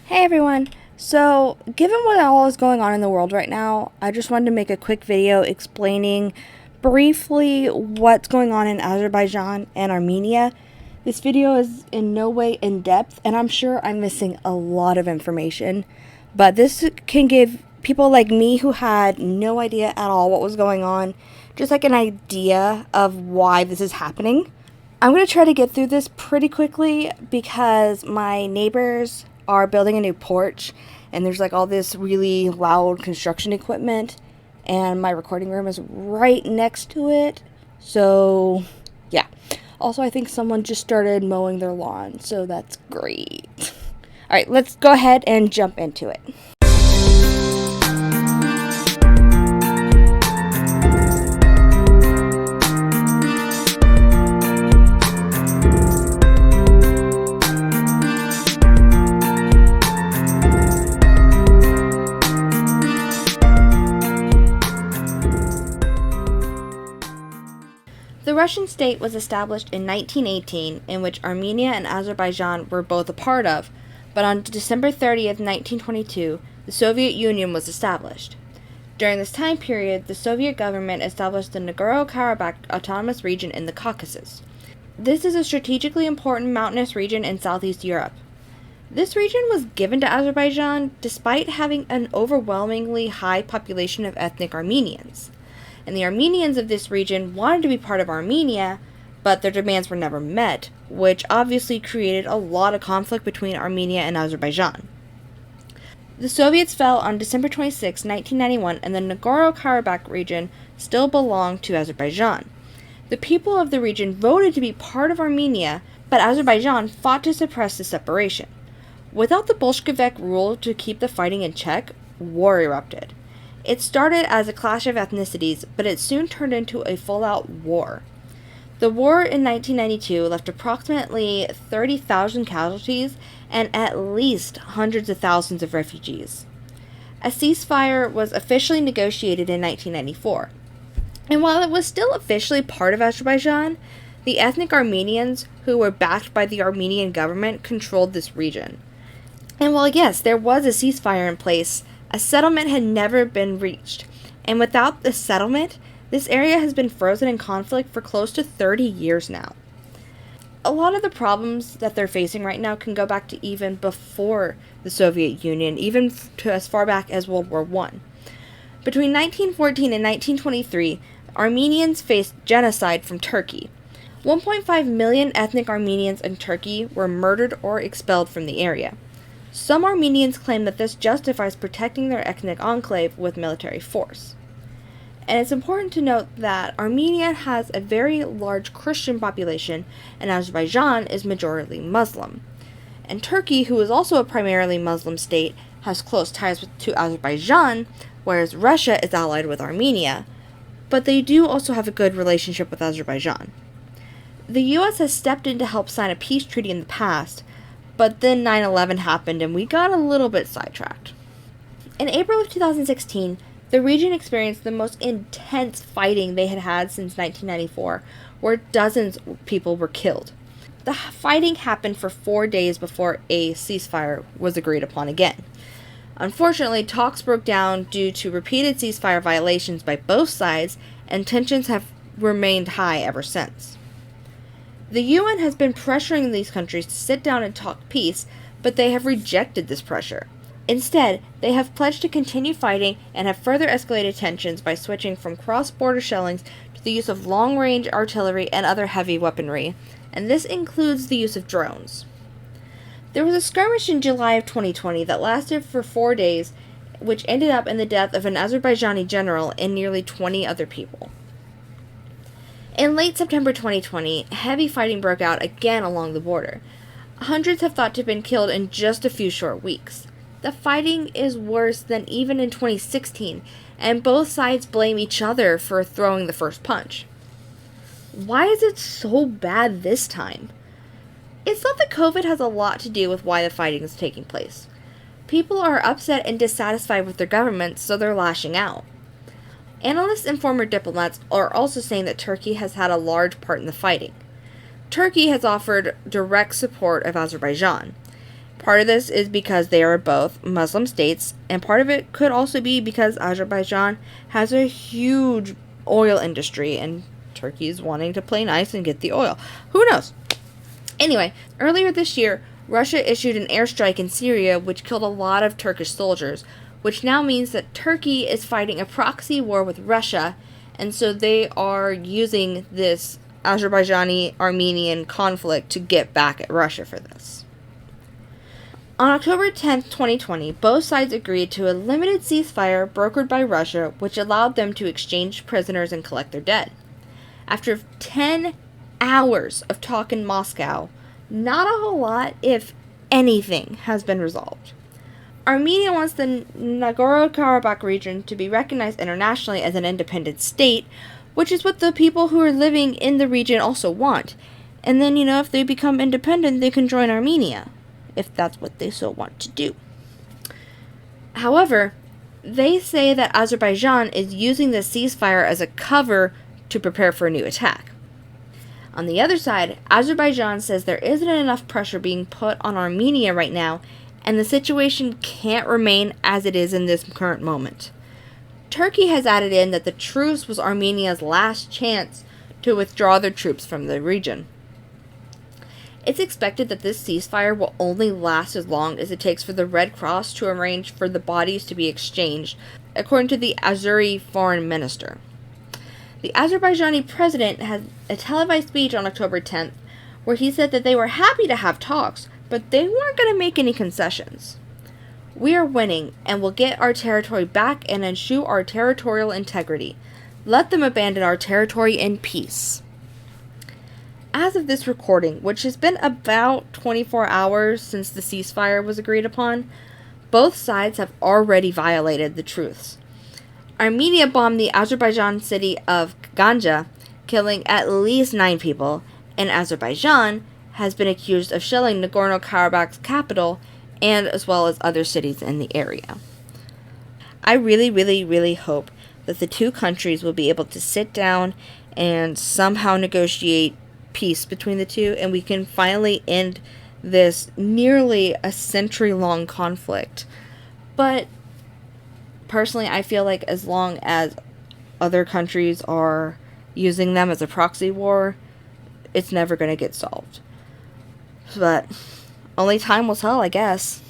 Hey everyone! So, given what all is going on in the world right now, I just wanted to make a quick video explaining briefly what's going on in Azerbaijan and Armenia. This video is in no way in depth, and I'm sure I'm missing a lot of information, but this can give people like me who had no idea at all what was going on just like an idea of why this is happening. I'm going to try to get through this pretty quickly because my neighbors are building a new porch and there's like all this really loud construction equipment and my recording room is right next to it. So, yeah. Also, I think someone just started mowing their lawn, so that's great. All right, let's go ahead and jump into it. The Russian state was established in 1918, in which Armenia and Azerbaijan were both a part of, but on December 30th, 1922, the Soviet Union was established. During this time period, the Soviet government established the Nagorno-Karabakh Autonomous Region in the Caucasus. This is a strategically important mountainous region in Southeast Europe. This region was given to Azerbaijan despite having an overwhelmingly high population of ethnic Armenians. And the Armenians of this region wanted to be part of Armenia, but their demands were never met, which obviously created a lot of conflict between Armenia and Azerbaijan. The Soviets fell on December 26, 1991, and the Nagorno-Karabakh region still belonged to Azerbaijan. The people of the region voted to be part of Armenia, but Azerbaijan fought to suppress the separation. Without the Bolshevik rule to keep the fighting in check, war erupted. It started as a clash of ethnicities, but it soon turned into a full-out war. The war in 1992 left approximately 30,000 casualties and at least hundreds of thousands of refugees. A ceasefire was officially negotiated in 1994. And while it was still officially part of Azerbaijan, the ethnic Armenians, who were backed by the Armenian government, controlled this region. And while yes, there was a ceasefire in place, a settlement had never been reached, and without the settlement, this area has been frozen in conflict for close to 30 years now. A lot of the problems that they're facing right now can go back to even before the Soviet Union, even to as far back as World War I. Between 1914 and 1923, Armenians faced genocide from Turkey. 1.5 million ethnic Armenians in Turkey were murdered or expelled from the area. Some Armenians claim that this justifies protecting their ethnic enclave with military force. And it's important to note that Armenia has a very large Christian population and Azerbaijan is majority Muslim. And Turkey, who is also a primarily Muslim state, has close ties to Azerbaijan, whereas Russia is allied with Armenia, but they do also have a good relationship with Azerbaijan. The U.S. has stepped in to help sign a peace treaty in the past, but then 9/11 happened and we got a little bit sidetracked. In April of 2016, the region experienced the most intense fighting they had had since 1994, where dozens of people were killed. The fighting happened for 4 days before a ceasefire was agreed upon again. Unfortunately, talks broke down due to repeated ceasefire violations by both sides, and tensions have remained high ever since. The UN has been pressuring these countries to sit down and talk peace, but they have rejected this pressure. Instead, they have pledged to continue fighting and have further escalated tensions by switching from cross-border shellings to the use of long-range artillery and other heavy weaponry, and this includes the use of drones. There was a skirmish in July of 2020 that lasted for 4 days, which ended up in the death of an Azerbaijani general and nearly 20 other people. In late September 2020, heavy fighting broke out again along the border. Hundreds have thought to have been killed in just a few short weeks. The fighting is worse than even in 2016, and both sides blame each other for throwing the first punch. Why is it so bad this time? It's thought that COVID has a lot to do with why the fighting is taking place. People are upset and dissatisfied with their governments, so they're lashing out. Analysts and former diplomats are also saying that Turkey has had a large part in the fighting. Turkey has offered direct support of Azerbaijan. Part of this is because they are both Muslim states, and part of it could also be because Azerbaijan has a huge oil industry, and Turkey is wanting to play nice and get the oil. Who knows? Anyway, earlier this year, Russia issued an airstrike in Syria which killed a lot of Turkish soldiers, which now means that Turkey is fighting a proxy war with Russia, and so they are using this Azerbaijani-Armenian conflict to get back at Russia for this. On October 10, 2020, both sides agreed to a limited ceasefire brokered by Russia, which allowed them to exchange prisoners and collect their dead. After 10 hours of talk in Moscow, not a whole lot, if anything, has been resolved. Armenia wants the Nagorno-Karabakh region to be recognized internationally as an independent state, which is what the people who are living in the region also want. And then, if they become independent, they can join Armenia, if that's what they so want to do. However, they say that Azerbaijan is using the ceasefire as a cover to prepare for a new attack. On the other side, Azerbaijan says there isn't enough pressure being put on Armenia right now, and the situation can't remain as it is in this current moment. Turkey has added in that the truce was Armenia's last chance to withdraw their troops from the region. It's expected that this ceasefire will only last as long as it takes for the Red Cross to arrange for the bodies to be exchanged, according to the Azeri foreign minister. The Azerbaijani president had a televised speech on October 10th where he said that they were happy to have talks, but they weren't going to make any concessions. We are winning and will get our territory back and ensure our territorial integrity. Let them abandon our territory in peace. As of this recording, which has been about 24 hours since the ceasefire was agreed upon, both sides have already violated the truce. Armenia bombed the Azerbaijan city of Ganja, killing at least 9 people, and Azerbaijan has been accused of shelling Nagorno-Karabakh's capital and as well as other cities in the area. I really, really, really hope that the two countries will be able to sit down and somehow negotiate peace between the two, and we can finally end this nearly a century-long conflict. But personally, I feel like as long as other countries are using them as a proxy war, it's never going to get solved. But only time will tell, I guess.